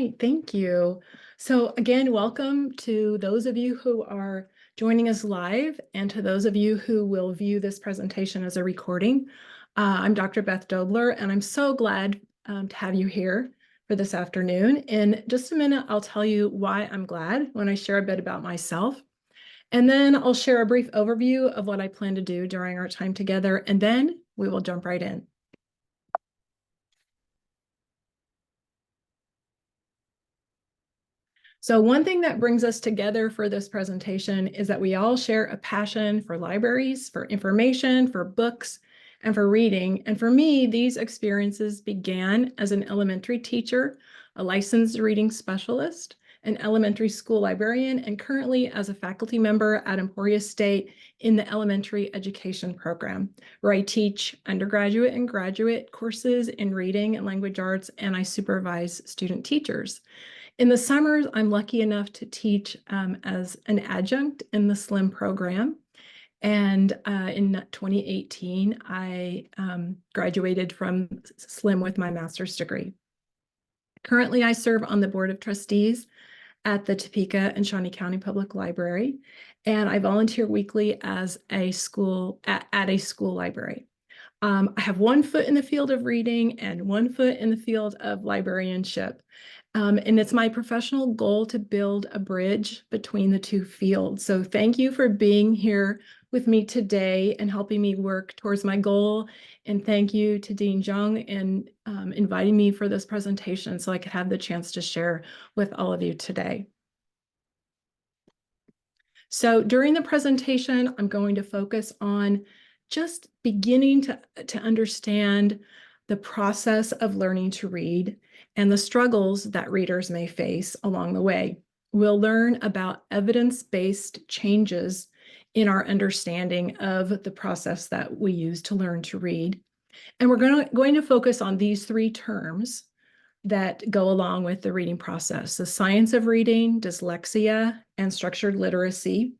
right, thank you. So again, welcome to those of you who are joining us live and to those of you who will view this presentation as a recording. I'm Dr. Beth Dobler, and I'm so glad to have you here for this afternoon. In just a minute, I'll tell you why I'm glad when I share a bit about myself. And then I'll share a brief overview of what I plan to do during our time together, and then we will jump right in. So one thing that brings us together for this presentation is that we all share a passion for libraries, for information, for books, and for reading. And for me, these experiences began as an elementary teacher, a licensed reading specialist, an elementary school librarian, and currently as a faculty member at Emporia State in the elementary education program, where I teach undergraduate and graduate courses in reading and language arts, and I supervise student teachers. In the summers, I'm lucky enough to teach as an adjunct in the SLIM program. And in 2018, I graduated from SLIM with my master's degree. Currently, I serve on the Board of Trustees at the Topeka and Shawnee County Public Library, and I volunteer weekly as a school at a school library. I have one foot in the field of reading and one foot in the field of librarianship. And it's my professional goal to build a bridge between the two fields. So thank you for being here with me today and helping me work towards my goal. And thank you to Dean Zhang and inviting me for this presentation so I could have the chance to share with all of you today. So during the presentation, I'm going to focus on just beginning to understand the process of learning to read and the struggles that readers may face along the way. We'll learn about evidence-based changes in our understanding of the process that we use to learn to read. And we're going to focus on these three terms that go along with the reading process: the science of reading, dyslexia, and structured literacy.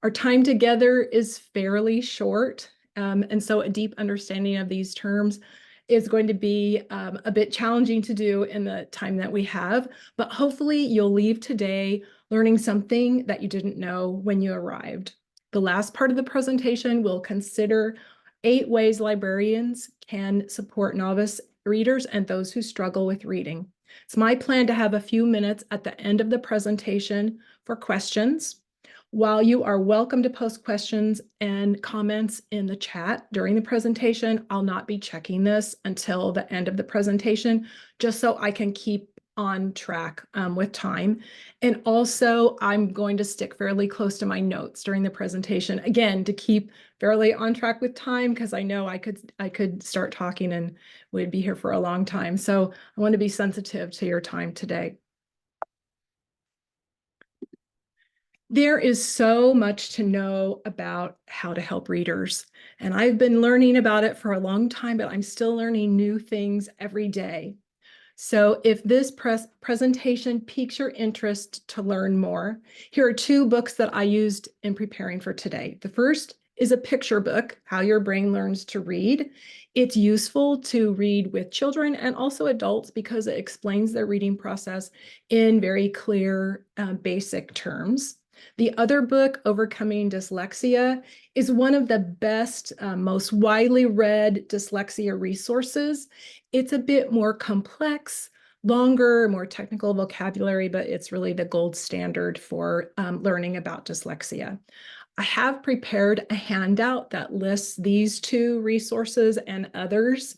Our time together is fairly short, and so a deep understanding of these terms is going to be a bit challenging to do in the time that we have, but hopefully you'll leave today learning something that you didn't know when you arrived. The last part of the presentation will consider 8 ways librarians can support novice readers and those who struggle with reading. It's my plan to have a few minutes at the end of the presentation for questions. While you are welcome to post questions and comments in the chat during the presentation, I'll not be checking this until the end of the presentation, just so I can keep on track with time. And also, I'm going to stick fairly close to my notes during the presentation, again, to keep fairly on track with time, because I know I could start talking and we'd be here for a long time. So I want to be sensitive to your time today. There is so much to know about how to help readers, and I've been learning about it for a long time, but I'm still learning new things every day. So if this presentation piques your interest to learn more, here are 2 books that I used in preparing for today. The first is a picture book, How Your Brain Learns to Read. It's useful to read with children and also adults because it explains their reading process in very clear, basic terms. The other book, Overcoming Dyslexia, is one of the best, most widely read dyslexia resources. It's a bit more complex, longer, more technical vocabulary, but it's really the gold standard for learning about dyslexia. I have prepared a handout that lists these 2 resources and others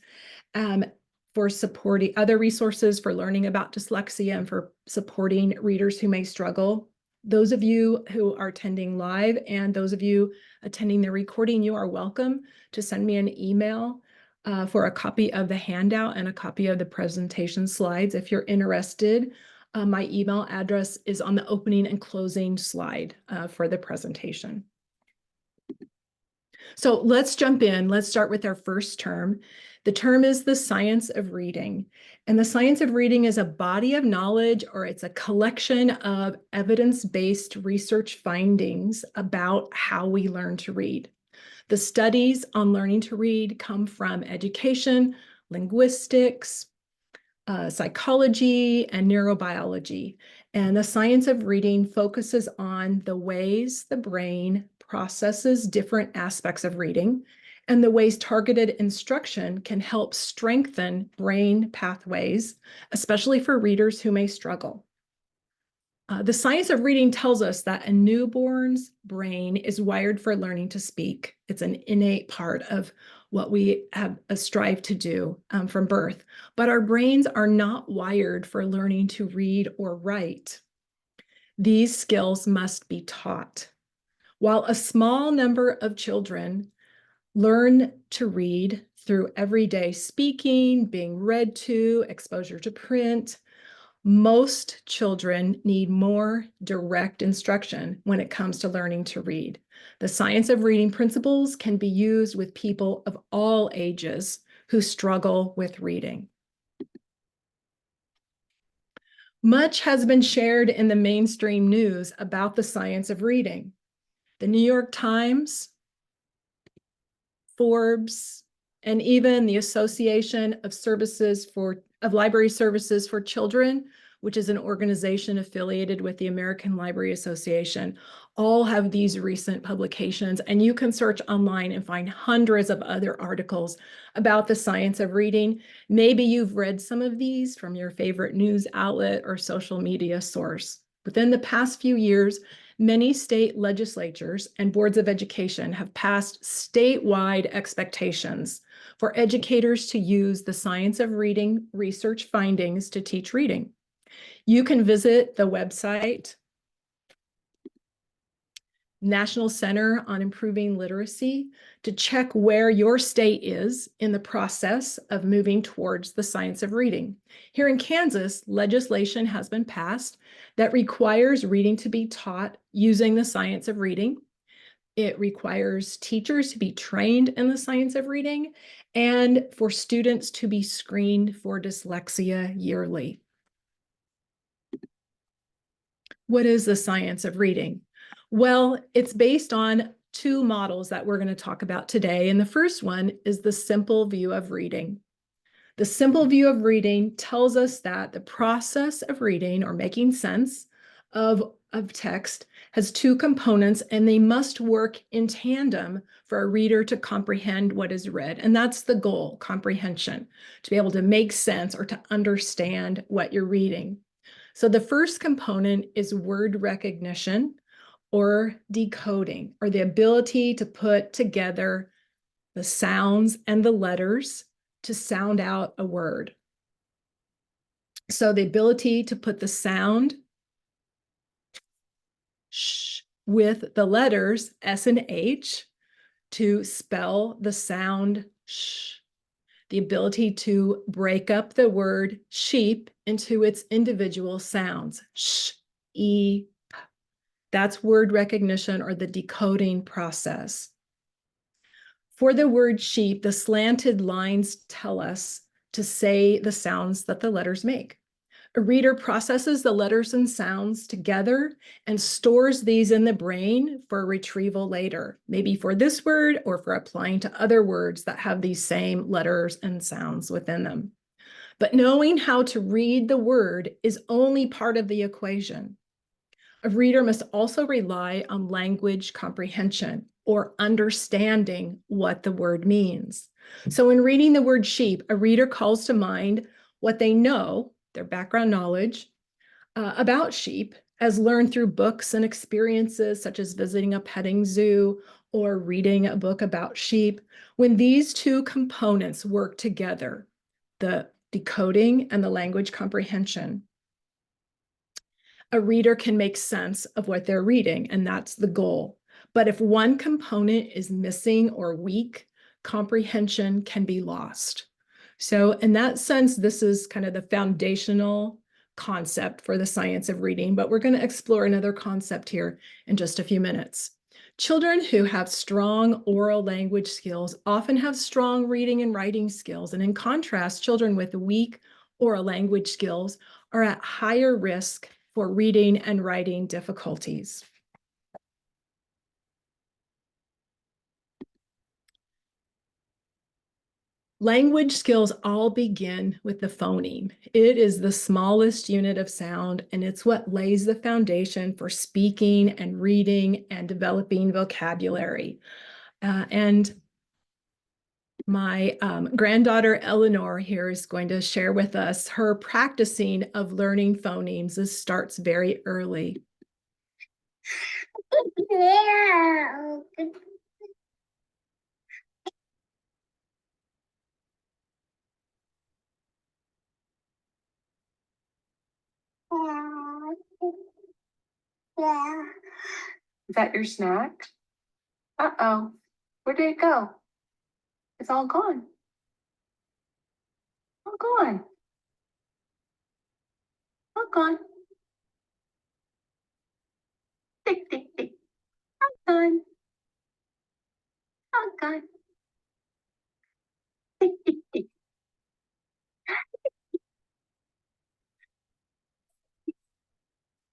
for supporting other resources for learning about dyslexia and for supporting readers who may struggle. Those of you who are attending live and those of you attending the recording, you are welcome to send me an email for a copy of the handout and a copy of the presentation slides. If you're interested, my email address is on the opening and closing slide for the presentation. So let's jump in. Let's start with our first term. The term is the science of reading. And the science of reading is a body of knowledge, or it's a collection of evidence-based research findings about how we learn to read. The studies on learning to read come from education, linguistics, psychology, and neurobiology. And the science of reading focuses on the ways the brain processes different aspects of reading and the ways targeted instruction can help strengthen brain pathways, especially for readers who may struggle. The science of reading tells us that a newborn's brain is wired for learning to speak. It's an innate part of what we have strive to do from birth. But our brains are not wired for learning to read or write. These skills must be taught. While a small number of children learn to read through everyday speaking, being read to, exposure to print, most children need more direct instruction when it comes to learning to read. The science of reading principles can be used with people of all ages who struggle with reading. Much has been shared in the mainstream news about the science of reading. The New York Times, Forbes, and even the Association of Library Services for Children, which is an organization affiliated with the American Library Association, all have these recent publications. And you can search online and find hundreds of other articles about the science of reading. Maybe you've read some of these from your favorite news outlet or social media source. Within the past few years, many state legislatures and boards of education have passed statewide expectations for educators to use the science of reading research findings to teach reading. You can visit the website National Center on Improving Literacy to check where your state is in the process of moving towards the science of reading. Here in Kansas, legislation has been passed that requires reading to be taught using the science of reading. It requires teachers to be trained in the science of reading and for students to be screened for dyslexia yearly. What is the science of reading? Well, it's based on two models that we're going to talk about today. And the first one is the simple view of reading. The simple view of reading tells us that the process of reading or making sense of text has two components, and they must work in tandem for a reader to comprehend what is read. And that's the goal, comprehension, to be able to make sense or to understand what you're reading. So the first component is word recognition or decoding, or the ability to put together the sounds and the letters to sound out a word. So the ability to put the sound sh with the letters S and H to spell the sound sh. The ability to break up the word sheep into its individual sounds, sh, e, p. That's word recognition or the decoding process. For the word sheep, the slanted lines tell us to say the sounds that the letters make. A reader processes the letters and sounds together and stores these in the brain for retrieval later, maybe for this word or for applying to other words that have these same letters and sounds within them. But knowing how to read the word is only part of the equation. A reader must also rely on language comprehension or understanding what the word means. So in reading the word sheep, a reader calls to mind what they know, their background knowledge about sheep, as learned through books and experiences such as visiting a petting zoo or reading a book about sheep. When these two components work together, the decoding and the language comprehension, a reader can make sense of what they're reading, and that's the goal. But if one component is missing or weak, comprehension can be lost. So in that sense, this is kind of the foundational concept for the science of reading, but we're going to explore another concept here in just a few minutes. Children who have strong oral language skills often have strong reading and writing skills. And in contrast, children with weak oral language skills are at higher risk for reading and writing difficulties. Language skills all begin with the phoneme. It is the smallest unit of sound, and it's what lays the foundation for speaking and reading and developing vocabulary. And my granddaughter Eleanor here is going to share with us her practicing of learning phonemes. This starts very early. Yeah. Yeah. Is that your snack? Uh-oh. Where did it go? It's all gone. All gone. All gone. Tick, tick, tick. All gone. All gone. Tick, tick, tick.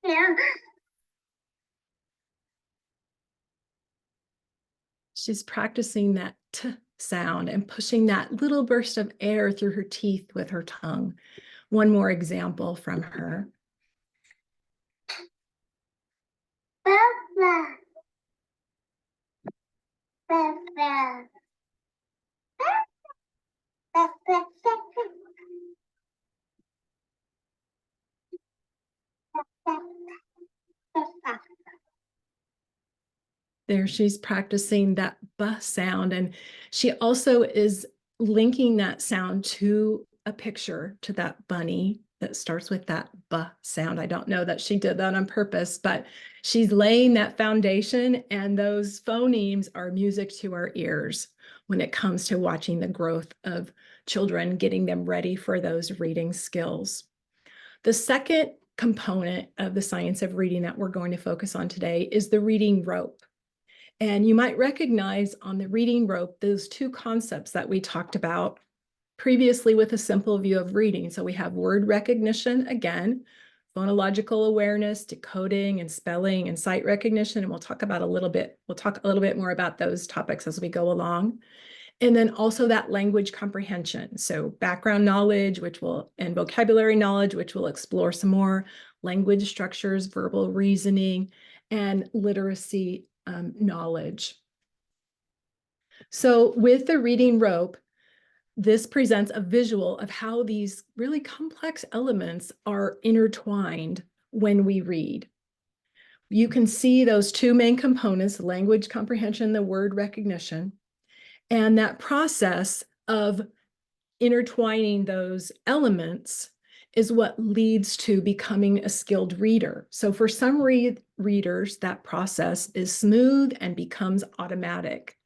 Yeah. She's practicing that t sound and pushing that little burst of air through her teeth with her tongue. One more example from her. Papa. Papa. Papa. Papa. There she's practicing that B sound, and she also is linking that sound to a picture, to that bunny that starts with that B sound. I don't know that she did that on purpose, but she's laying that foundation, and those phonemes are music to our ears when it comes to watching the growth of children, getting them ready for those reading skills. The second component of the science of reading that we're going to focus on today is the reading rope. And you might recognize on the reading rope those two concepts that we talked about previously with a simple view of reading. So we have word recognition again, phonological awareness, decoding and spelling and sight recognition. And we'll talk a little bit more about those topics as we go along. And then also that language comprehension. So background knowledge, and vocabulary knowledge, which we'll explore some more, language structures, verbal reasoning, and literacy knowledge. So with the reading rope, this presents a visual of how these really complex elements are intertwined when we read. You can see those two main components, language comprehension, the word recognition, and that process of intertwining those elements is what leads to becoming a skilled reader. So for some readers, that process is smooth and becomes automatic.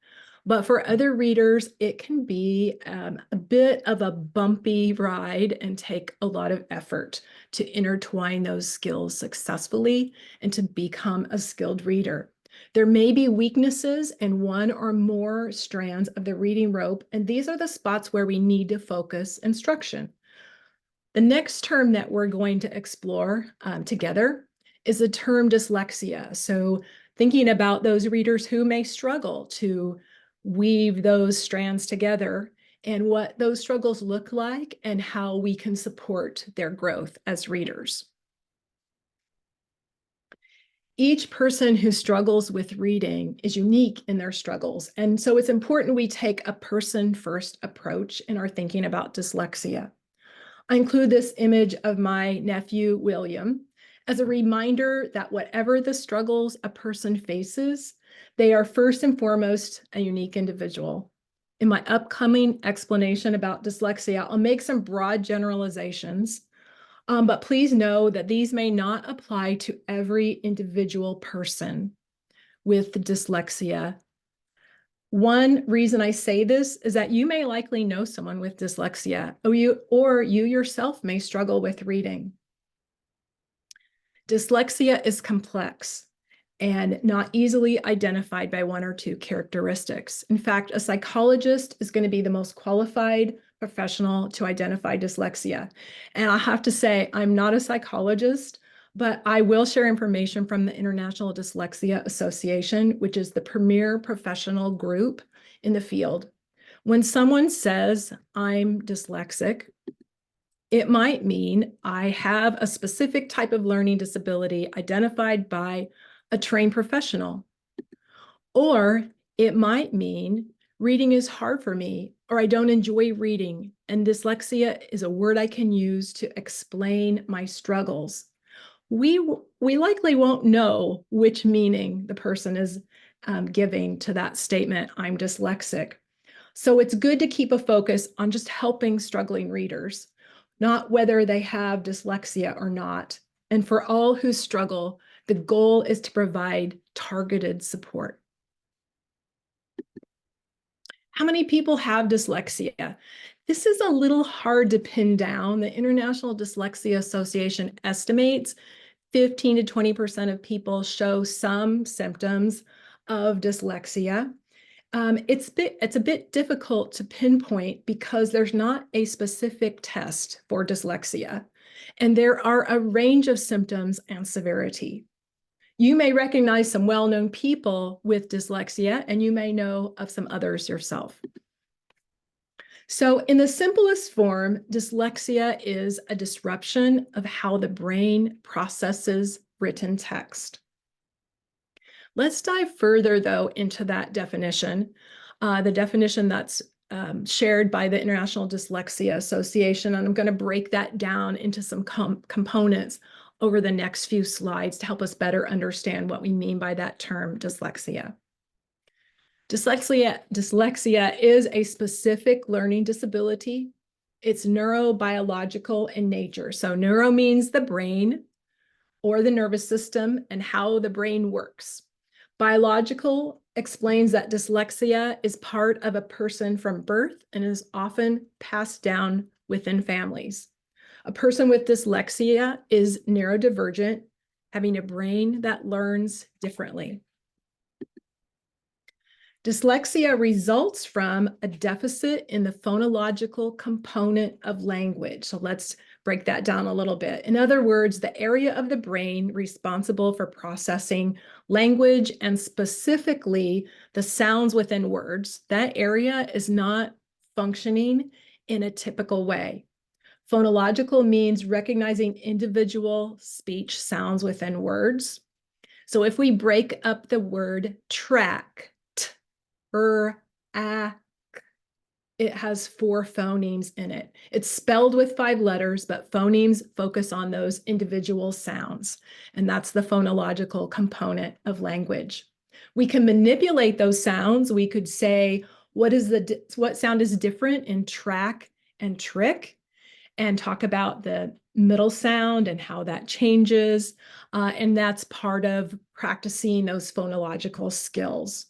But for other readers, it can be a bit of a bumpy ride and take a lot of effort to intertwine those skills successfully and to become a skilled reader. There may be weaknesses in one or more strands of the reading rope, and these are the spots where we need to focus instruction. The next term that we're going to explore together is the term dyslexia. So thinking about those readers who may struggle to weave those strands together and what those struggles look like and how we can support their growth as readers. Each person who struggles with reading is unique in their struggles. And so it's important we take a person-first approach in our thinking about dyslexia. I include this image of my nephew, William, as a reminder that whatever the struggles a person faces, they are first and foremost a unique individual. In my upcoming explanation about dyslexia, I'll make some broad generalizations, but please know that these may not apply to every individual person with dyslexia. One reason I say this is that you may likely know someone with dyslexia, or you yourself may struggle with reading. Dyslexia is complex and not easily identified by one or two characteristics. In fact, a psychologist is going to be the most qualified professional to identify dyslexia. And I have to say, I'm not a psychologist, but I will share information from the International Dyslexia Association, which is the premier professional group in the field. When someone says, I'm dyslexic, it might mean I have a specific type of learning disability identified by a trained professional. Or it might mean reading is hard for me, or I don't enjoy reading, and dyslexia is a word I can use to explain my struggles. We likely won't know which meaning the person is giving to that statement, I'm dyslexic. So it's good to keep a focus on just helping struggling readers, not whether they have dyslexia or not. And for all who struggle, the goal is to provide targeted support. How many people have dyslexia? This is a little hard to pin down. The International Dyslexia Association estimates 15 to 20% of people show some symptoms of dyslexia. It's a bit difficult to pinpoint because there's not a specific test for dyslexia, and there are a range of symptoms and severity. You may recognize some well-known people with dyslexia, and you may know of some others yourself. So in the simplest form, dyslexia is a disruption of how the brain processes written text. Let's dive further, though, into that definition, the definition that's shared by the International Dyslexia Association, and I'm going to break that down into some components over the next few slides to help us better understand what we mean by that term, dyslexia. Dyslexia is a specific learning disability. It's neurobiological in nature. So neuro means the brain or the nervous system and how the brain works. Biological explains that dyslexia is part of a person from birth and is often passed down within families. A person with dyslexia is neurodivergent, having a brain that learns differently. Dyslexia results from a deficit in the phonological component of language. So let's break that down a little bit. In other words, the area of the brain responsible for processing language and specifically the sounds within words, that area is not functioning in a typical way. Phonological means recognizing individual speech sounds within words. So if we break up the word track, it has 4 phonemes in it. It's spelled with 5 letters, but phonemes focus on those individual sounds, and that's the phonological component of language. We can manipulate those sounds. We could say, what sound is different in track and trick, and talk about the middle sound and how that changes, and that's part of practicing those phonological skills.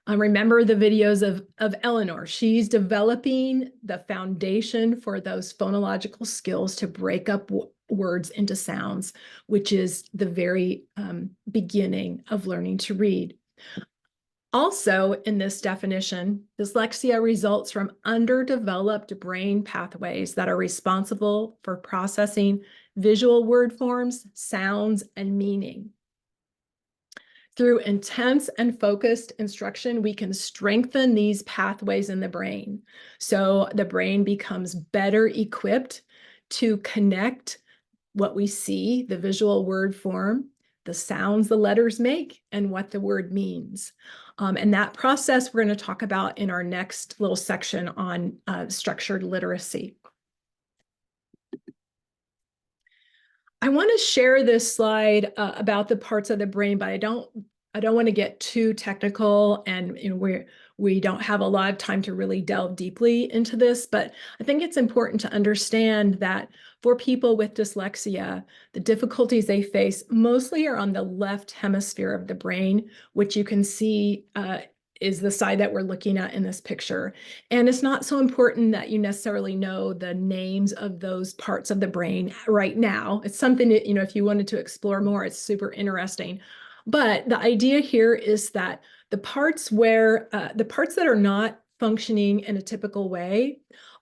Remember the videos of Eleanor. She's developing the foundation for those phonological skills to break up words into sounds, which is the very beginning of learning to read. Also, in this definition, dyslexia results from underdeveloped brain pathways that are responsible for processing visual word forms, sounds, and meaning. Through intense and focused instruction, we can strengthen these pathways in the brain. So the brain becomes better equipped to connect what we see, the visual word form, the sounds the letters make, and what the word means. And that process we're going to talk about in our next little section on structured literacy. I want to share this slide about the parts of the brain, but I don't want to get too technical, and we don't have a lot of time to really delve deeply into this, but I think it's important to understand that for people with dyslexia, the difficulties they face mostly are on the left hemisphere of the brain, which you can see is the side that we're looking at in this picture. And it's not so important that you necessarily know the names of those parts of the brain right now. It's something that, if you wanted to explore more, it's super interesting. But the idea here is that the parts that are not functioning in a typical way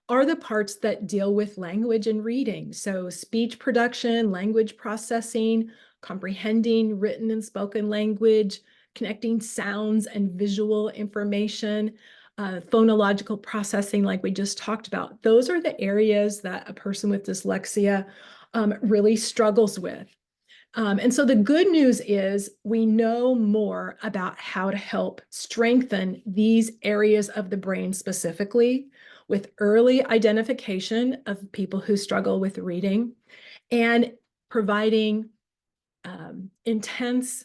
are the parts that deal with language and reading. So speech production, language processing, comprehending written and spoken language, connecting sounds and visual information. phonological processing, like we just talked about. Those are the areas that a person with dyslexia really struggles with. And so the good news is we know more about how to help strengthen these areas of the brain specifically with early identification of people who struggle with reading and providing intense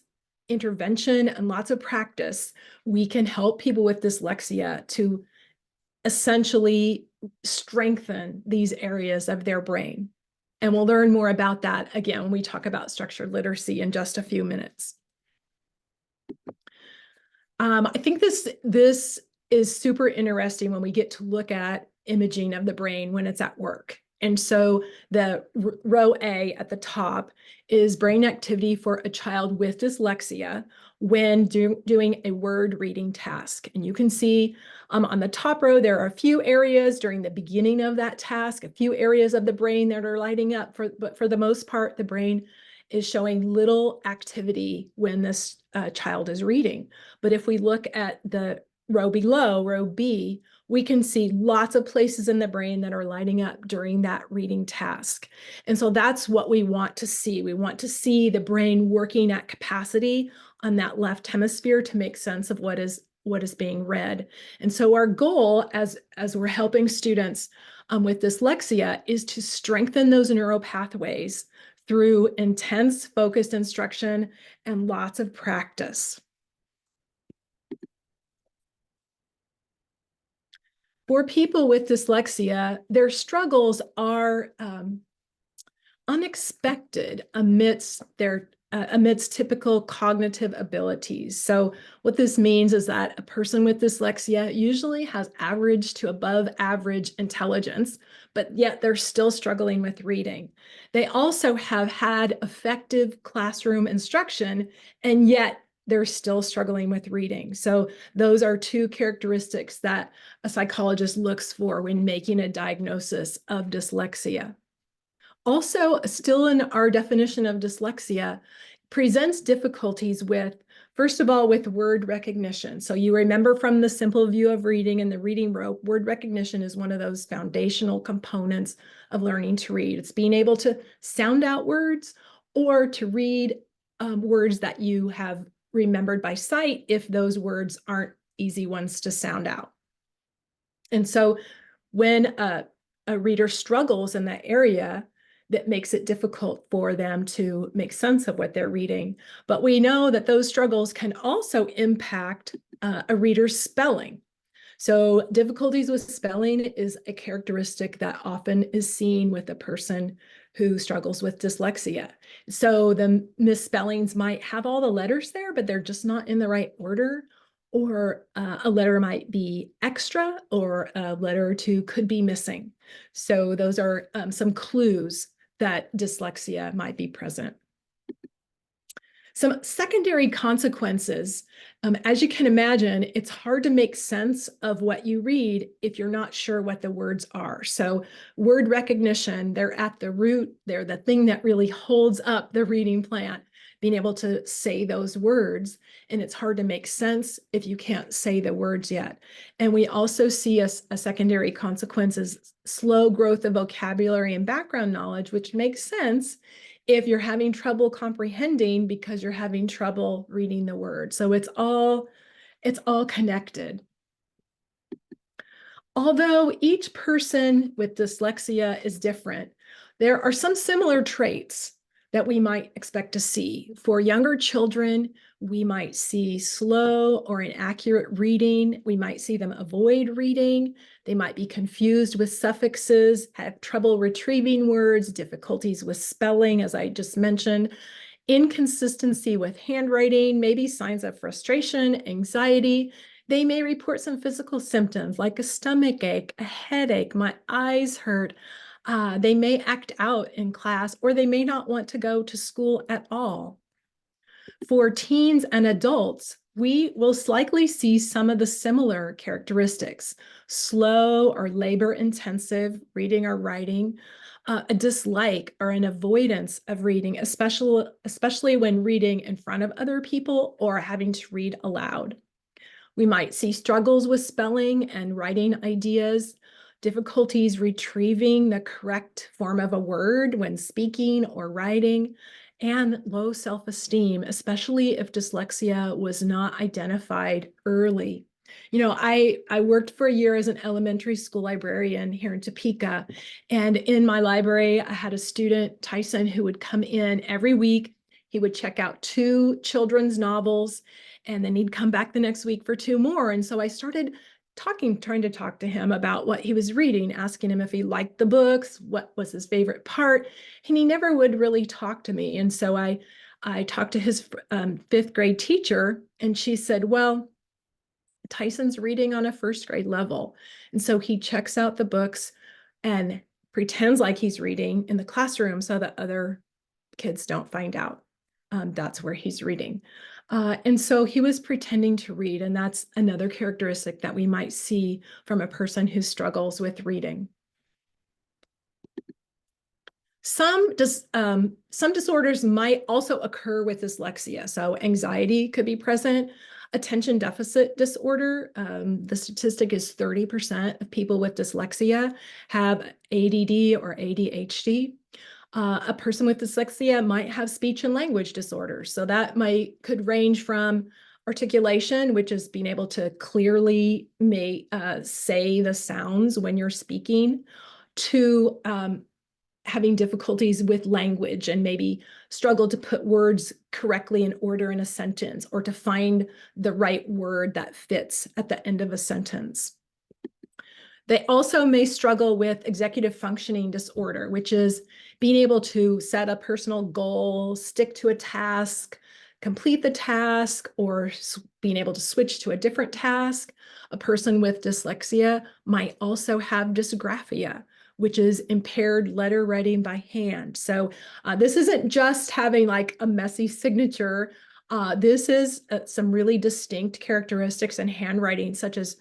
intervention and lots of practice. We can help people with dyslexia to essentially strengthen these areas of their brain. And we'll learn more about that again when we talk about structured literacy in just a few minutes. I think this is super interesting when we get to look at imaging of the brain when it's at work. And so the row A at the top is brain activity for a child with dyslexia when doing a word reading task. And you can see on the top row, there are a few areas during the beginning of that task, a few areas of the brain that are lighting up, but for the most part, the brain is showing little activity when this child is reading. But if we look at the row below, row B, we can see lots of places in the brain that are lighting up during that reading task. And so that's what we want to see. We want to see the brain working at capacity on that left hemisphere to make sense of what is being read. And so our goal as we're helping students with dyslexia is to strengthen those neural pathways through intense focused instruction and lots of practice. For people with dyslexia, their struggles are unexpected amidst typical cognitive abilities. So what this means is that a person with dyslexia usually has average to above average intelligence, but yet they're still struggling with reading. They also have had effective classroom instruction, and yet they're still struggling with reading. So those are two characteristics that a psychologist looks for when making a diagnosis of dyslexia. Also, still in our definition of dyslexia, presents difficulties with, first of all, with word recognition. So you remember from the simple view of reading and the reading rope, word recognition is one of those foundational components of learning to read. It's being able to sound out words or to read words that you have remembered by sight if those words aren't easy ones to sound out. And so when a reader struggles in that area, that makes it difficult for them to make sense of what they're reading. But we know that those struggles can also impact a reader's spelling. So difficulties with spelling is a characteristic that often is seen with a person who struggles with dyslexia. So the misspellings might have all the letters there, but they're just not in the right order, or a letter might be extra, or a letter or two could be missing. So those are some clues that dyslexia might be present. Some secondary consequences, as you can imagine, it's hard to make sense of what you read if you're not sure what the words are. So word recognition, they're at the root, they're the thing that really holds up the reading plant, being able to say those words. And it's hard to make sense if you can't say the words yet. And we also see a secondary consequence is slow growth of vocabulary and background knowledge, which makes sense if you're having trouble comprehending because you're having trouble reading the word. So it's all connected. Although each person with dyslexia is different, there are some similar traits that we might expect to see. For younger children, we might see slow or inaccurate reading. We might see them avoid reading. They might be confused with suffixes, have trouble retrieving words, difficulties with spelling, as I just mentioned, inconsistency with handwriting, maybe signs of frustration, anxiety. They may report some physical symptoms like a stomach ache, a headache, my eyes hurt. They may act out in class, or they may not want to go to school at all. For teens and adults, we will likely see some of the similar characteristics: slow or labor-intensive reading or writing, a dislike or an avoidance of reading, especially when reading in front of other people or having to read aloud. We might see struggles with spelling and writing ideas, difficulties retrieving the correct form of a word when speaking or writing, and low self-esteem, especially if dyslexia was not identified early. You know, I worked for a year as an elementary school librarian here in Topeka, and in my library, I had a student, Tyson, who would come in every week. He would check out 2 children's novels, and then he'd come back the next week for 2 more. And so I started trying to talk to him about what he was reading, asking him if he liked the books, what was his favorite part, and he never would really talk to me. And so I talked to his 5th grade teacher, and she said, well, Tyson's reading on a 1st grade level. And so he checks out the books and pretends like he's reading in the classroom so that other kids don't find out that's where he's reading. And so he was pretending to read, and that's another characteristic that we might see from a person who struggles with reading. Some disorders might also occur with dyslexia. So anxiety could be present. Attention deficit disorder, the statistic is 30% of people with dyslexia have ADD or ADHD. A person with dyslexia might have speech and language disorders. So that could range from articulation, which is being able to clearly say the sounds when you're speaking, to having difficulties with language and maybe struggle to put words correctly in order in a sentence, or to find the right word that fits at the end of a sentence. They also may struggle with executive functioning disorder, which is being able to set a personal goal, stick to a task, complete the task, or being able to switch to a different task. A person with dyslexia might also have dysgraphia, which is impaired letter writing by hand. So this isn't just having like a messy signature. This is some really distinct characteristics in handwriting, such as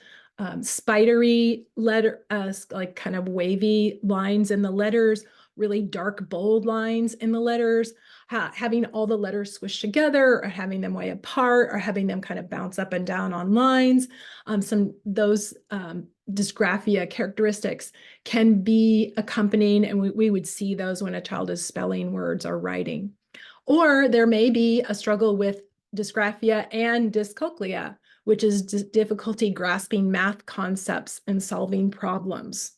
spidery letter, like kind of wavy lines in the letters, really dark bold lines in the letters, having all the letters swished together, or having them way apart, or having them kind of bounce up and down on lines. Those dysgraphia characteristics can be accompanying, and we would see those when a child is spelling words or writing. Or there may be a struggle with dysgraphia and dyscalculia, which is difficulty grasping math concepts and solving problems.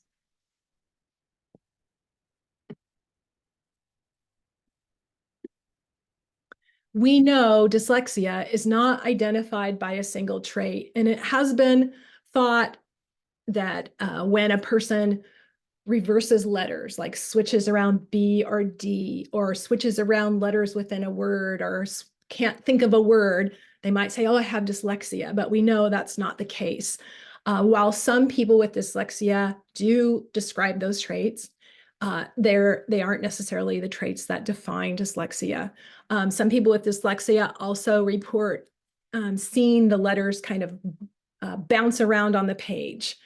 We know dyslexia is not identified by a single trait, and it has been thought that when a person reverses letters, like switches around B or D, or switches around letters within a word, or can't think of a word, they might say, oh, I have dyslexia, but we know that's not the case. While some people with dyslexia do describe those traits, they aren't necessarily the traits that define dyslexia. Some people with dyslexia also report seeing the letters kind of bounce around on the page.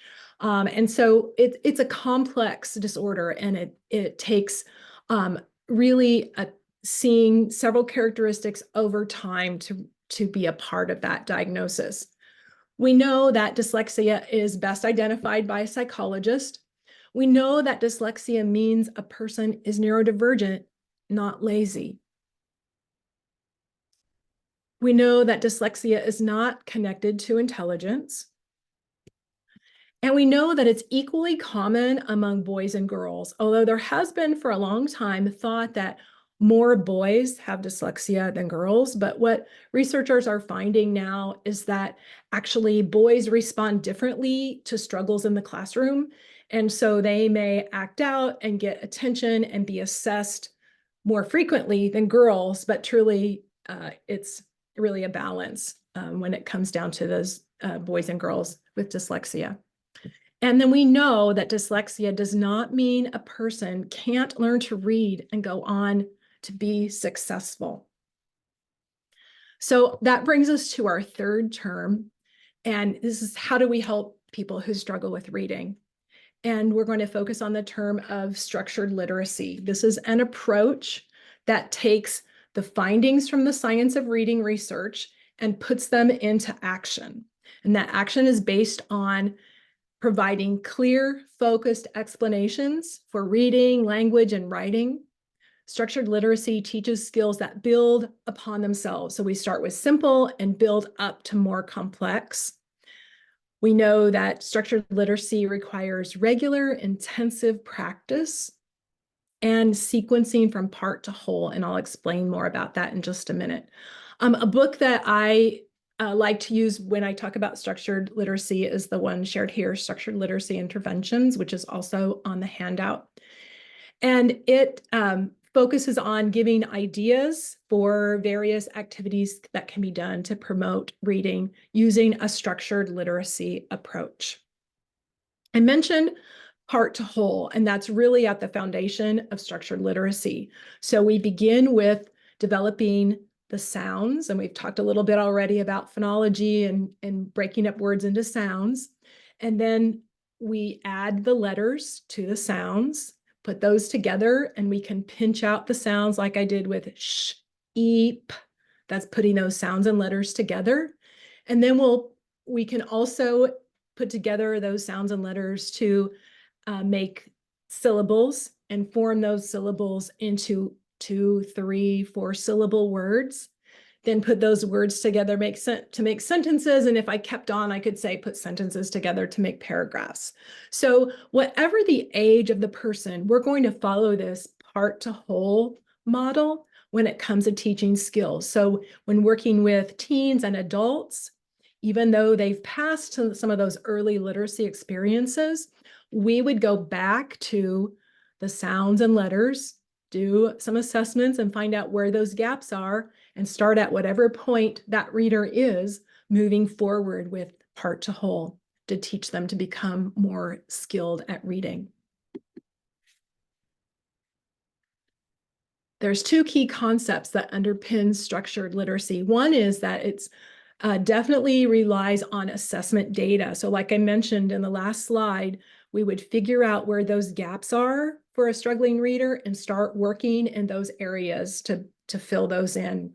And so it's a complex disorder, and it takes really seeing several characteristics over time to be a part of that diagnosis. We know that dyslexia is best identified by a psychologist. We know that dyslexia means a person is neurodivergent, not lazy. We know that dyslexia is not connected to intelligence. And we know that it's equally common among boys and girls, although there has been for a long time thought that more boys have dyslexia than girls. But what researchers are finding now is that actually boys respond differently to struggles in the classroom. And so they may act out and get attention and be assessed more frequently than girls, but truly it's really a balance when it comes down to those boys and girls with dyslexia. And then we know that dyslexia does not mean a person can't learn to read and go on to be successful. So that brings us to our 3rd term. And this is, how do we help people who struggle with reading? And we're going to focus on the term of structured literacy. This is an approach that takes the findings from the science of reading research and puts them into action. And that action is based on providing clear, focused explanations for reading, language, and writing. Structured literacy teaches skills that build upon themselves. So we start with simple and build up to more complex. We know that structured literacy requires regular, intensive practice and sequencing from part to whole, and I'll explain more about that in just a minute. A book that I like to use when I talk about structured literacy is the one shared here, Structured Literacy Interventions, which is also on the handout. And it focuses on giving ideas for various activities that can be done to promote reading using a structured literacy approach. I mentioned part to whole, and that's really at the foundation of structured literacy. So we begin with developing the sounds, and we've talked a little bit already about phonology and breaking up words into sounds. And then we add the letters to the sounds, put those together, and we can pinch out the sounds like I did with sh, eep. That's putting those sounds and letters together. And then we can also put together those sounds and letters to make syllables and form those syllables into 2, 3, 4 syllable words. Then put those words together to make sentences. And if I kept on, I could say put sentences together to make paragraphs. So whatever the age of the person, we're going to follow this part to whole model when it comes to teaching skills. So when working with teens and adults, even though they've passed some of those early literacy experiences, we would go back to the sounds and letters, do some assessments and find out where those gaps are, and start at whatever point that reader is moving forward with part to whole to teach them to become more skilled at reading. There's 2 key concepts that underpin structured literacy. One is that it's definitely relies on assessment data. So like I mentioned in the last slide, we would figure out where those gaps are for a struggling reader and start working in those areas to fill those in.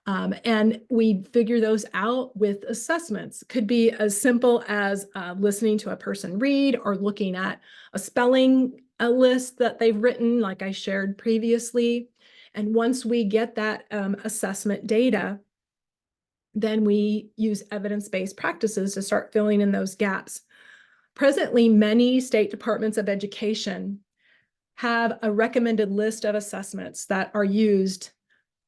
And we figure those out with assessments. Could be as simple as listening to a person read or looking at a spelling list that they've written, like I shared previously. And once we get that assessment data, then we use evidence-based practices to start filling in those gaps. Presently, many state departments of education have a recommended list of assessments that are used,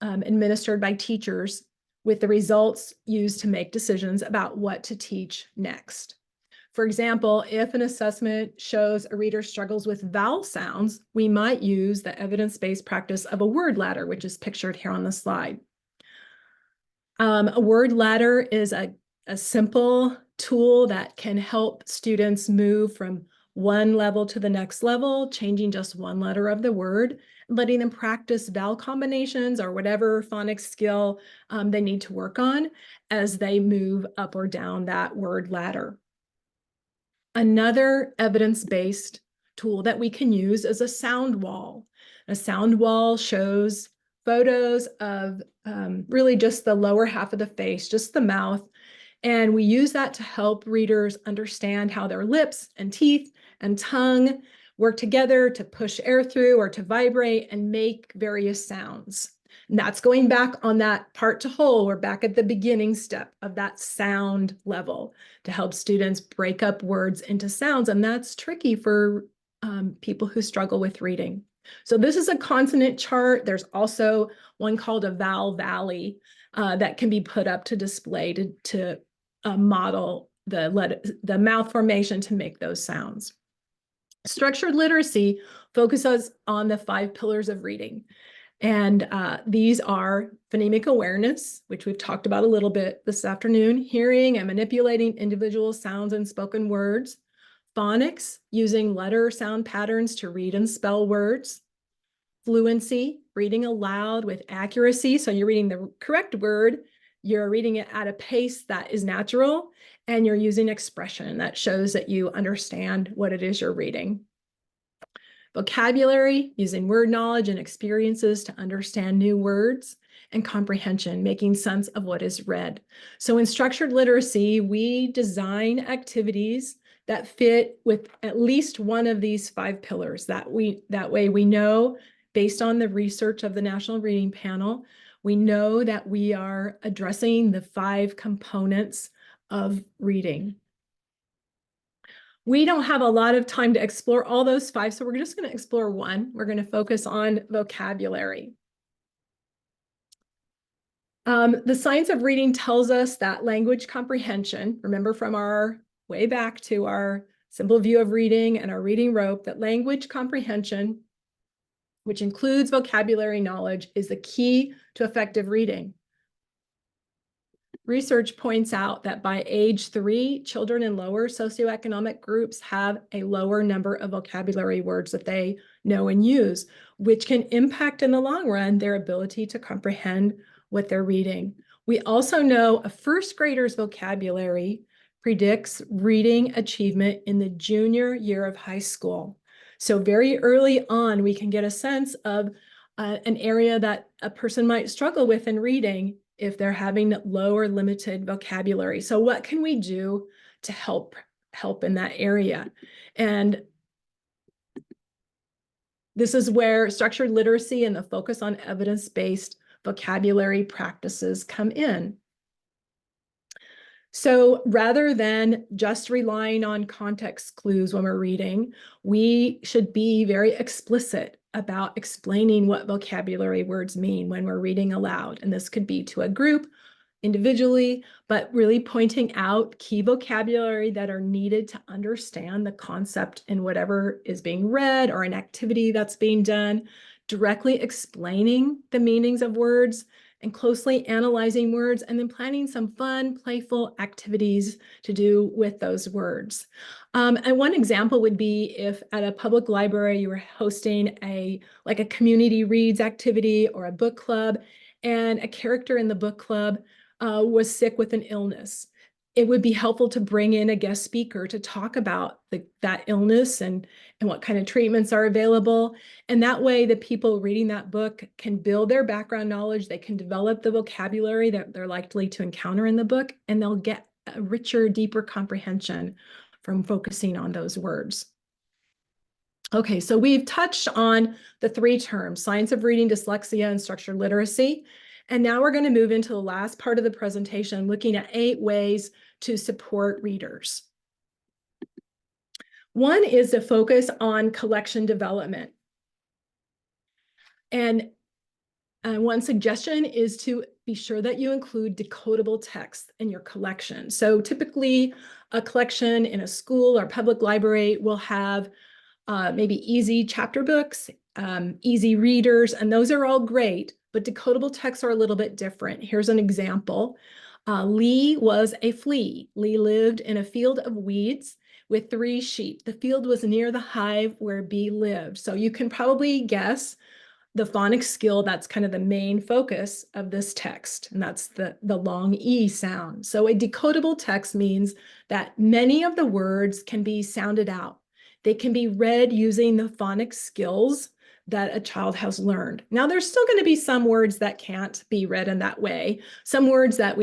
administered by teachers, with the results used to make decisions about what to teach next. For example, if an assessment shows a reader struggles with vowel sounds, we might use the evidence-based practice of a word ladder, which is pictured here on the slide. A word ladder is a simple tool that can help students move from one level to the next level, changing just one letter of the word, letting them practice vowel combinations or whatever phonics skill they need to work on as they move up or down that word ladder. Another evidence-based tool that we can use is a sound wall. A sound wall shows photos of really just the lower half of the face, just the mouth. And we use that to help readers understand how their lips and teeth and tongue work together to push air through or to vibrate and make various sounds. And that's going back on that part to whole. We're back at the beginning step of that sound level to help students break up words into sounds. And that's tricky for people who struggle with reading. So this is a consonant chart. There's also one called a vowel valley that can be put up to display to model the mouth formation to make those sounds. Structured literacy focuses on the 5 pillars of reading. And these are phonemic awareness, which we've talked about a little bit this afternoon, hearing and manipulating individual sounds and spoken words, phonics, using letter sound patterns to read and spell words, fluency, reading aloud with accuracy. So you're reading the correct word, you're reading it at a pace that is natural, and you're using expression that shows that you understand what it is you're reading. Vocabulary, using word knowledge and experiences to understand new words. and comprehension, making sense of what is read. So in structured literacy, we design activities that fit with at least one of these 5 pillars. That way we know, based on the research of the National Reading Panel, we know that we are addressing the 5 components of reading. We don't have a lot of time to explore all those 5, so we're just going to explore one. We're going to focus on vocabulary. The science of reading tells us that language comprehension, remember from our way back to our simple view of reading and our reading rope, that language comprehension, which includes vocabulary knowledge, is the key to effective reading. Research points out that by age 3, children in lower socioeconomic groups have a lower number of vocabulary words that they know and use, which can impact in the long run their ability to comprehend what they're reading. We also know a first grader's vocabulary predicts reading achievement in the junior year of high school. So very early on, we can get a sense of an area that a person might struggle with in reading if they're having low or limited vocabulary. So what can we do to help in that area? And this is where structured literacy and the focus on evidence-based vocabulary practices come in. So rather than just relying on context clues when we're reading, we should be very explicit about explaining what vocabulary words mean when we're reading aloud. And this could be to a group, individually, but really pointing out key vocabulary that are needed to understand the concept in whatever is being read or an activity that's being done, directly explaining the meanings of words and closely analyzing words, and then planning some fun, playful activities to do with those words. And one example would be if at a public library you were hosting a community reads activity or a book club, and a character in the book club was sick with an illness. It would be helpful to bring in a guest speaker to talk about that illness and what kind of treatments are available. And that way, the people reading that book can build their background knowledge. They can develop the vocabulary that they're likely to encounter in the book, and they'll get a richer, deeper comprehension from focusing on those words. Okay, so we've touched on the 3 terms, science of reading, dyslexia, and structured literacy. And now we're going to move into the last part of the presentation, looking at 8 ways to support readers. One is to focus on collection development. And one suggestion is to be sure that you include decodable text in your collection. So typically, a collection in a school or public library will have maybe easy chapter books, easy readers, and those are all great, but decodable texts are a little bit different. Here's an example. Lee was a flea. Lee lived in a field of weeds with 3 sheep. The field was near the hive where Bee lived. So you can probably guess the phonics skill that's kind of the main focus of this text, and that's the long E sound. So a decodable text means that many of the words can be sounded out. They can be read using the phonics skills that a child has learned. Now, there's still going to be some words that can't be read in that way. Some words that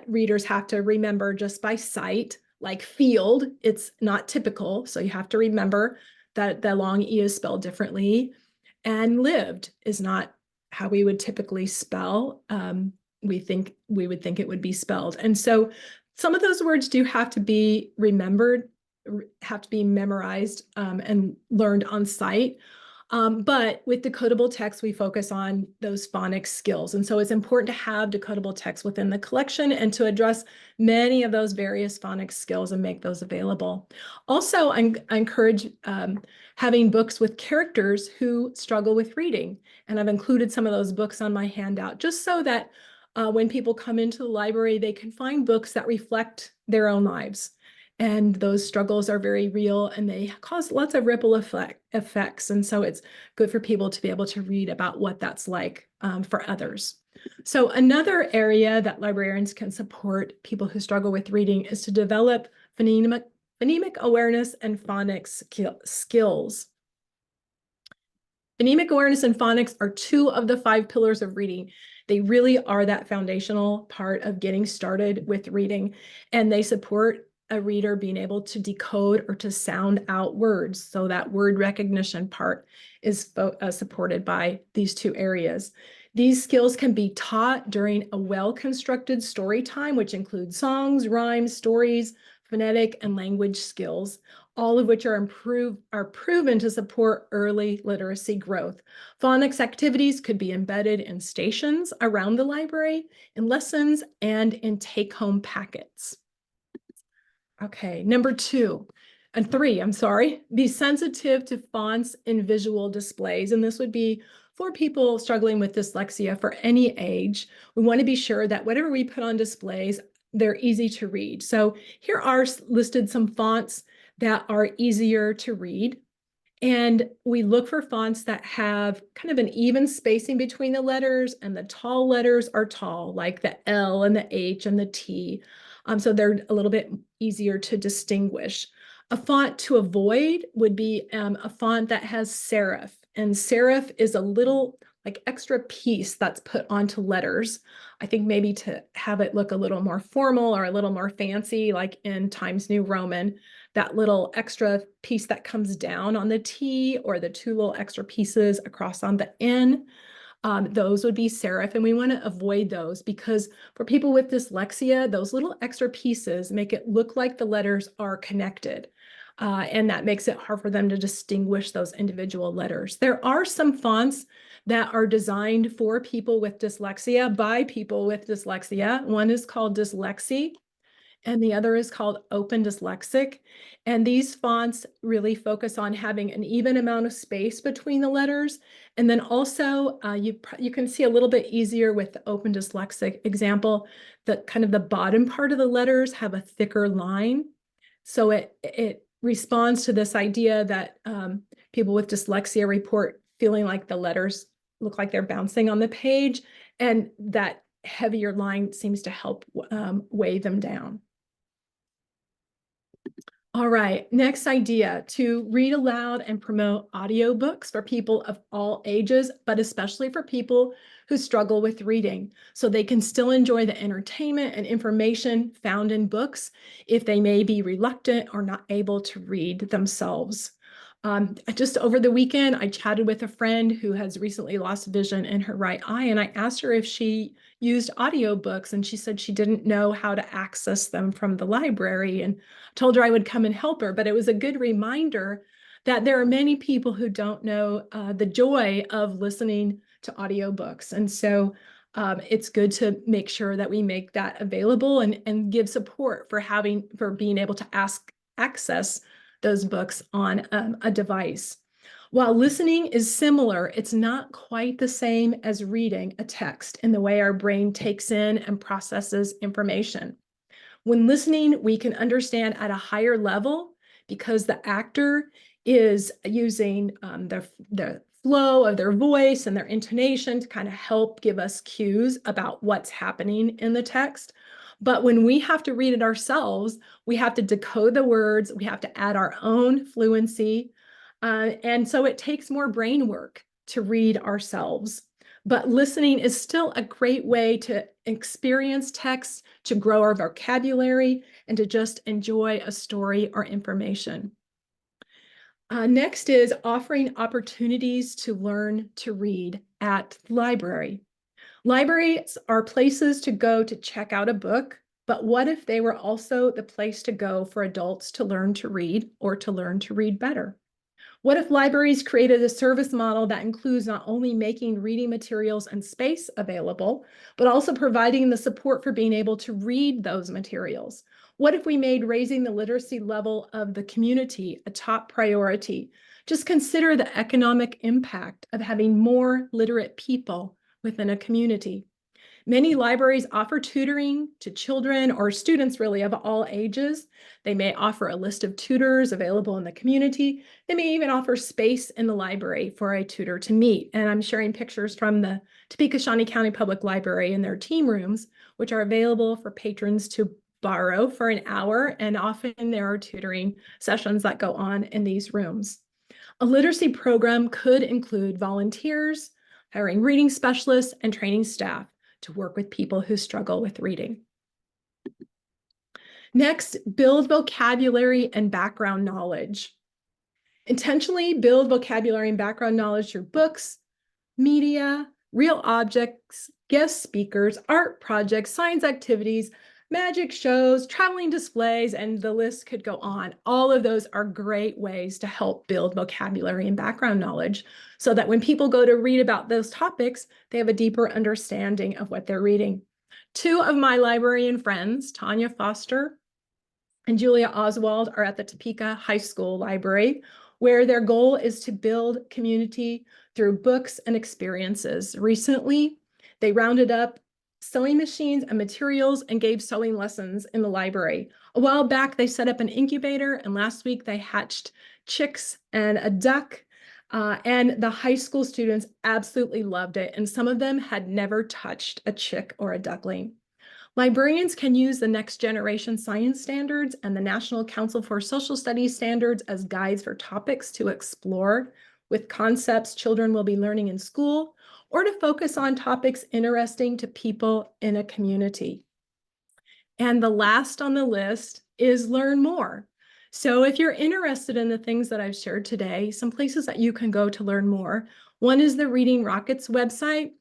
readers have to remember just by sight, like field. It's not typical, so you have to remember that the long E is spelled differently. And lived is not how we would typically spell. We would think it would be spelled. And so some of those words do have to be remembered, have to be memorized and learned on sight. But with decodable text, we focus on those phonics skills. And so it's important to have decodable text within the collection and to address many of those various phonics skills and make those available. Also, I encourage having books with characters who struggle with reading. And I've included some of those books on my handout, just so that when people come into the library, they can find books that reflect their own lives. And those struggles are very real, and they cause lots of ripple effects. And so it's good for people to be able to read about what that's like for others. So another area that librarians can support people who struggle with reading is to develop phonemic awareness and phonics skills. Phonemic awareness and phonics are 2 of the 5 pillars of reading. They really are that foundational part of getting started with reading, and they support a reader being able to decode or to sound out words. So that word recognition part is supported by these two areas. These skills can be taught during a well-constructed story time, which includes songs, rhymes, stories, phonetic, and language skills, all of which are proven to support early literacy growth. Phonics activities could be embedded in stations around the library, in lessons, and in take-home packets. Okay, number 2 and 3, I'm sorry, be sensitive to fonts and visual displays. And this would be for people struggling with dyslexia for any age. We want to be sure that whatever we put on displays, they're easy to read. So here are listed some fonts that are easier to read. And we look for fonts that have kind of an even spacing between the letters, and the tall letters are tall, like the L and the H and the T. So they're a little bit easier to distinguish. A font to avoid would be a font that has serif. And serif is a little like extra piece that's put onto letters. I think maybe to have it look a little more formal or a little more fancy, like in Times New Roman, that little extra piece that comes down on the T, or the 2 little extra pieces across on the N. Those would be serif, and we want to avoid those because for people with dyslexia, those little extra pieces make it look like the letters are connected. And that makes it hard for them to distinguish those individual letters. There are some fonts that are designed for people with dyslexia by people with dyslexia. One is called Dyslexia, and the other is called Open Dyslexic. And these fonts really focus on having an even amount of space between the letters. And then also you can see a little bit easier with the Open Dyslexic example, that kind of the bottom part of the letters have a thicker line. So it responds to this idea that people with dyslexia report feeling like the letters look like they're bouncing on the page, and that heavier line seems to help weigh them down. All right, next idea, to read aloud and promote audiobooks for people of all ages, but especially for people who struggle with reading, so they can still enjoy the entertainment and information found in books if they may be reluctant or not able to read themselves. Just over the weekend, I chatted with a friend who has recently lost vision in her right eye, and I asked her if she used audiobooks, and she said she didn't know how to access them from the library, and told her I would come and help her. But it was a good reminder that there are many people who don't know the joy of listening to audiobooks. And so it's good to make sure that we make that available and give support for being able to access those books on a device. While listening is similar, it's not quite the same as reading a text in the way our brain takes in and processes information. When listening, we can understand at a higher level because the actor is using the flow of their voice and their intonation to kind of help give us cues about what's happening in the text. But when we have to read it ourselves, we have to decode the words, we have to add our own fluency. And so it takes more brain work to read ourselves. But listening is still a great way to experience text, to grow our vocabulary, and to just enjoy a story or information. Next is offering opportunities to learn to read at the library. Libraries are places to go to check out a book, but what if they were also the place to go for adults to learn to read or to learn to read better? What if libraries created a service model that includes not only making reading materials and space available, but also providing the support for being able to read those materials? What if we made raising the literacy level of the community a top priority? Just consider the economic impact of having more literate people within a community. Many libraries offer tutoring to children or students really of all ages. They may offer a list of tutors available in the community. They may even offer space in the library for a tutor to meet. And I'm sharing pictures from the Topeka-Shawnee County Public Library and their team rooms, which are available for patrons to borrow for an hour. And often there are tutoring sessions that go on in these rooms. A literacy program could include volunteers, hiring reading specialists, and training staff. to work with people who struggle with reading. Next, build vocabulary and background knowledge. Intentionally build vocabulary and background knowledge through books, media, real objects, guest speakers, art projects, science activities, magic shows, traveling displays, and the list could go on. All of those are great ways to help build vocabulary and background knowledge so that when people go to read about those topics, they have a deeper understanding of what they're reading. Two of my librarian friends, Tanya Foster and Julia Oswald, are at the Topeka High School Library, where their goal is to build community through books and experiences. Recently, they rounded up sewing machines and materials and gave sewing lessons in the library. A while back, they set up an incubator, and last week they hatched chicks and a duck, and the high school students absolutely loved it, and some of them had never touched a chick or a duckling. Librarians can use the Next Generation Science Standards and the National Council for Social Studies standards as guides for topics to explore with concepts children will be learning in school, or to focus on topics interesting to people in a community. And the last on the list is learn more. So if you're interested in the things that I've shared today, some places that you can go to learn more. One is the Reading Rockets website.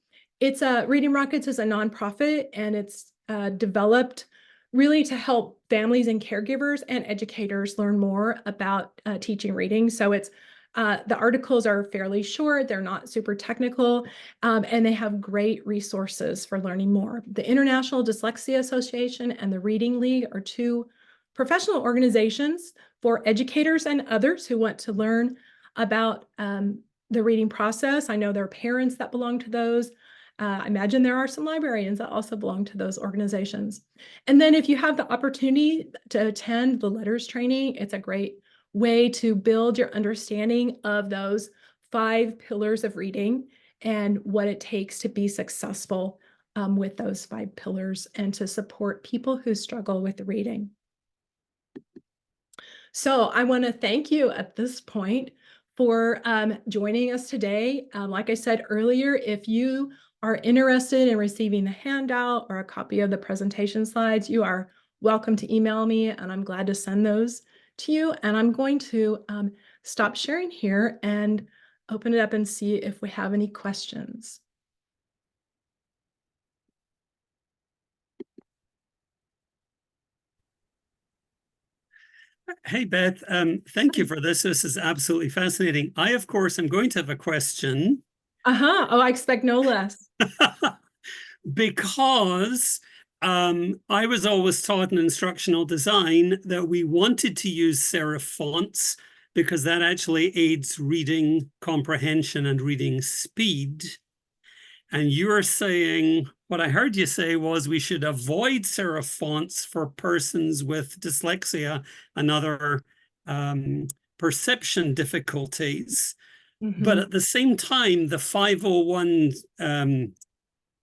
Reading Rockets is a nonprofit, and it's developed really to help families and caregivers and educators learn more about teaching reading. So the articles are fairly short, they're not super technical, and they have great resources for learning more. The International Dyslexia Association and the Reading League are two professional organizations for educators and others who want to learn about the reading process. I know there are parents that belong to those. I imagine there are some librarians that also belong to those organizations. And then if you have the opportunity to attend the letters training, it's a great way to build your understanding of those 5 pillars of reading and what it takes to be successful with those 5 pillars and to support people who struggle with reading. So I want to thank you at this point for joining us today. Like I said earlier, if you are interested in receiving the handout or a copy of the presentation slides, you are welcome to email me, and I'm glad to send those to you. And I'm going to stop sharing here and open it up and see if we have any questions. Hey, Beth, thank you for this. This is absolutely fascinating. I, of course, am going to have a question. Oh, I expect no less. Because I was always taught in instructional design that we wanted to use serif fonts because that actually aids reading comprehension and reading speed. And you're saying, what I heard you say was we should avoid serif fonts for persons with dyslexia and other perception difficulties. But at the same time, the 501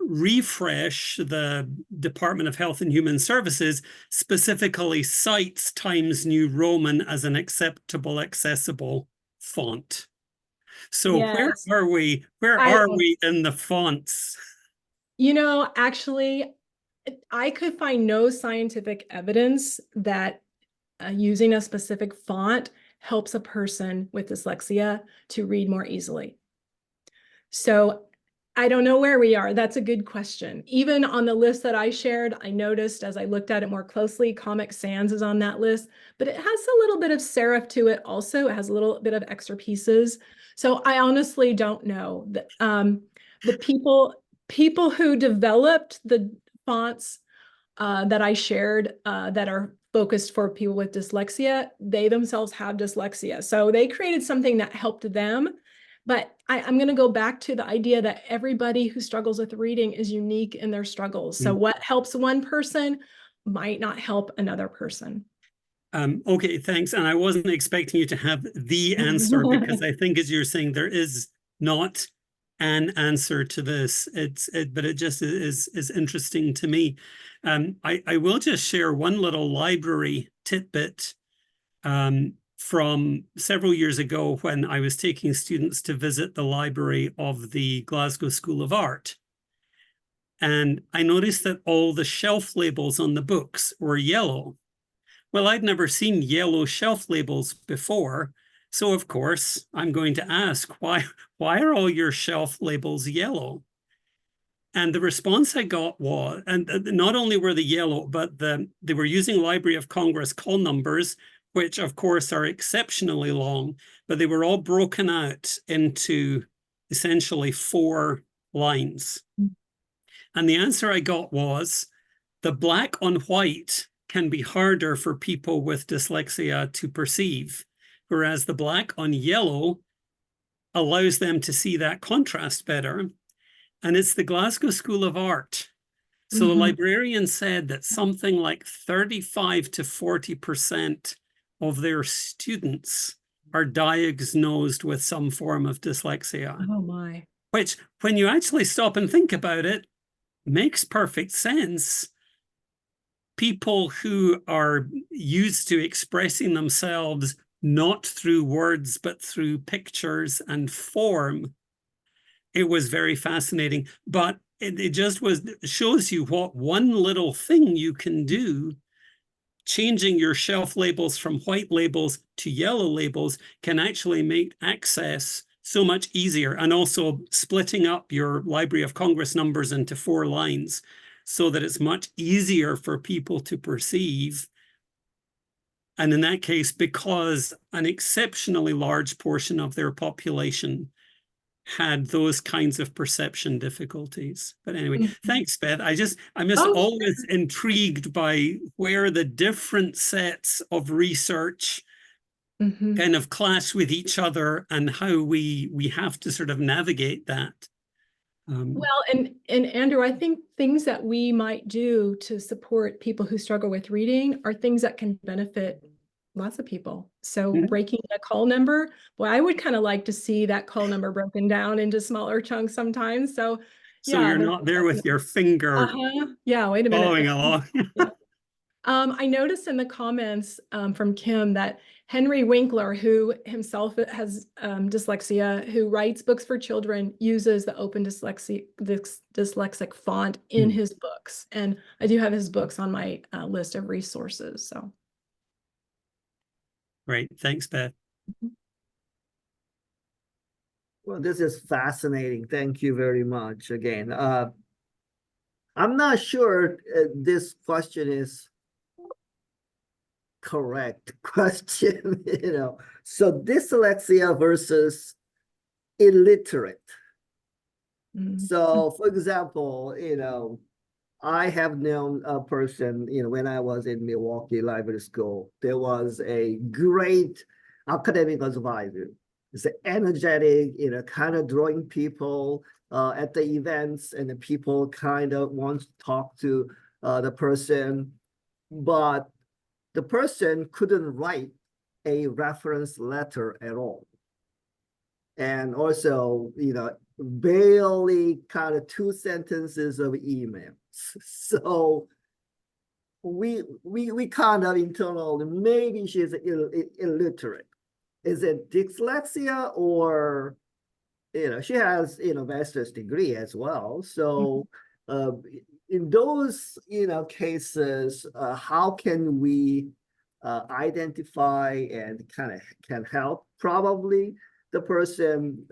refresh, the Department of Health and Human Services specifically cites Times New Roman as an acceptable, accessible font. So yes. Where are we? Where are we in the fonts? You know, actually, I could find no scientific evidence that using a specific font helps a person with dyslexia to read more easily. So I don't know where we are. That's a good question. Even on the list that I shared, I noticed as I looked at it more closely, Comic Sans is on that list, but it has a little bit of serif to it also. It has a little bit of extra pieces. So I honestly don't know. The people who developed the fonts that I shared that are focused for people with dyslexia, they themselves have dyslexia. So they created something that helped them. But I'm going to go back to the idea that everybody who struggles with reading is unique in their struggles. So what helps one person might not help another person. Okay, thanks. And I wasn't expecting you to have the answer because I think, as you're saying, there is not an answer to this. But it just is interesting to me. I will just share one little library tidbit from several years ago when I was taking students to visit the library of the Glasgow School of Art. And I noticed that all the shelf labels on the books were yellow. Well, I'd never seen yellow shelf labels before. So of course, I'm going to ask, why are all your shelf labels yellow? And the response I got was, and not only were they yellow, but they were using Library of Congress call numbers, which of course are exceptionally long, but they were all broken out into essentially 4 lines. And the answer I got was, the black on white can be harder for people with dyslexia to perceive, whereas the black on yellow allows them to see that contrast better. And it's the Glasgow School of Art. So the librarian said that something like 35 to 40% of their students are diagnosed with some form of dyslexia. Oh my. Which, when you actually stop and think about it, makes perfect sense. People who are used to expressing themselves not through words, but through pictures and form. It was very fascinating, but it just shows you what one little thing you can do. Changing your shelf labels from white labels to yellow labels can actually make access so much easier, and also splitting up your Library of Congress numbers into 4 lines so that it's much easier for people to perceive. And in that case, because an exceptionally large portion of their population had those kinds of perception difficulties. But anyway, thanks, Beth. I'm just always intrigued by where the different sets of research kind of clash with each other, and how we have to sort of navigate that. Well, and Andrew, I think things that we might do to support people who struggle with reading are things that can benefit lots of people. So breaking a call number, well, I would kind of like to see that call number broken down into smaller chunks sometimes. So yeah, you're not there with your finger yeah, wait a minute. following along. Yeah. I noticed in the comments from Kim that Henry Winkler, who himself has dyslexia, who writes books for children, uses the open dyslexic font in his books. And I do have his books on my list of resources. So. Great. Thanks, Beth. Well, this is fascinating. Thank you very much again. I'm not sure this question is correct question, So dyslexia versus illiterate. So, for example, I have known a person, when I was in Milwaukee Library School, there was a great academic advisor. It's energetic, kind of drawing people at the events, and the people kind of want to talk to the person, but the person couldn't write a reference letter at all. And also, barely kind of 2 sentences of emails. So we kind of internally, maybe she's illiterate. Is it dyslexia, or she has master's degree as well? So in those cases, how can we identify and can help? Probably the person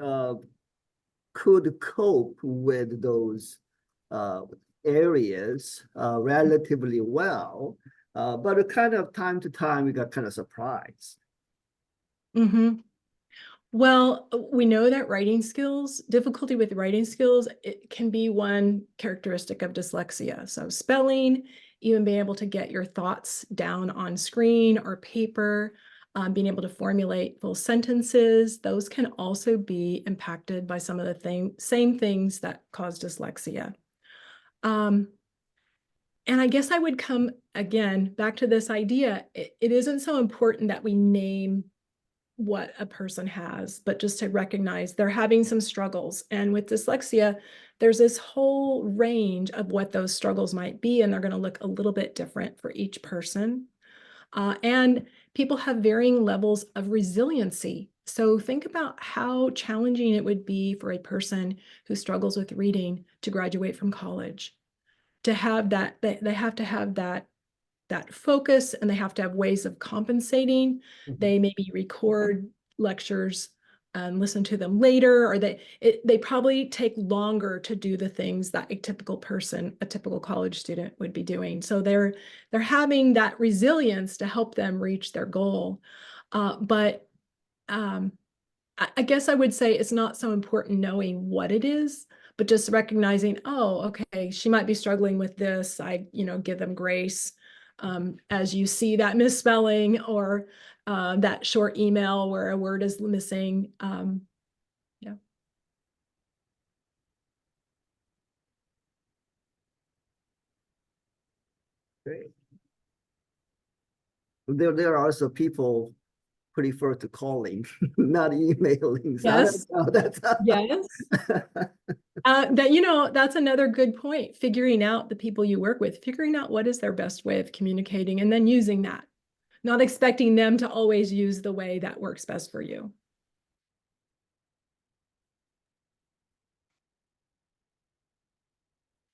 could cope with those areas relatively well, but kind of time to time we got kind of surprised. Well, we know that difficulty with writing skills, it can be one characteristic of dyslexia. So spelling, even being able to get your thoughts down on screen or paper, being able to formulate full sentences, those can also be impacted by some of the same things that cause dyslexia. And I guess I would come again back to this idea. It isn't so important that we name what a person has, but just to recognize they're having some struggles. And with dyslexia, there's this whole range of what those struggles might be, and they're going to look a little bit different for each person. And people have varying levels of resiliency So think about how challenging it would be for a person who struggles with reading to graduate from college. To have that, they have to have that focus, and they have to have ways of compensating. Mhm. They maybe record lectures and listen to them later, or they probably take longer to do the things that a typical college student would be doing. So they're having that resilience to help them reach their goal. But I guess I would say it's not so important knowing what it is, but just recognizing, oh, okay, she might be struggling with this. I, give them grace. As you see that misspelling or that short email where a word is missing. Yeah. Great. There are also people prefer to calling, not emailing. So Yes. that's Yes. That's another good point. Figuring out the people you work with, figuring out what is their best way of communicating, and then using that. Not expecting them to always use the way that works best for you.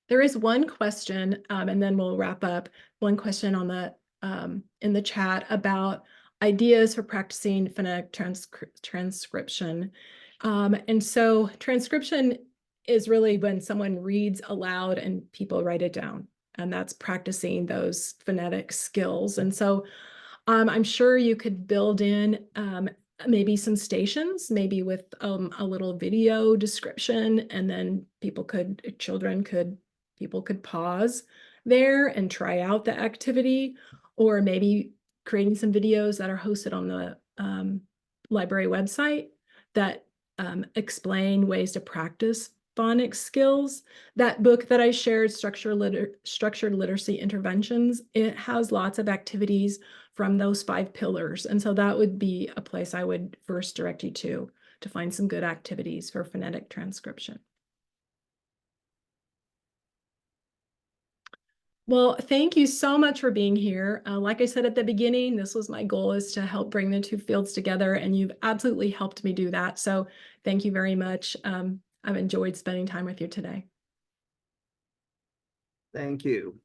There is one question, and then we'll wrap up. One question on the in the chat about ideas for practicing phonetic transcription. And so transcription is really when someone reads aloud and people write it down, and that's practicing those phonetic skills. And so I'm sure you could build in maybe some stations, maybe with a little video description, and then people could pause there and try out the activity, or maybe creating some videos that are hosted on the library website that explain ways to practice phonics skills. That book that I shared, Structured Literacy Interventions, it has lots of activities from those 5 pillars. And so that would be a place I would first direct you to find some good activities for phonetic transcription. Well, thank you so much for being here. Like I said at the beginning, this was my goal, is to help bring the 2 fields together, and you've absolutely helped me do that. So thank you very much. I've enjoyed spending time with you today. Thank you.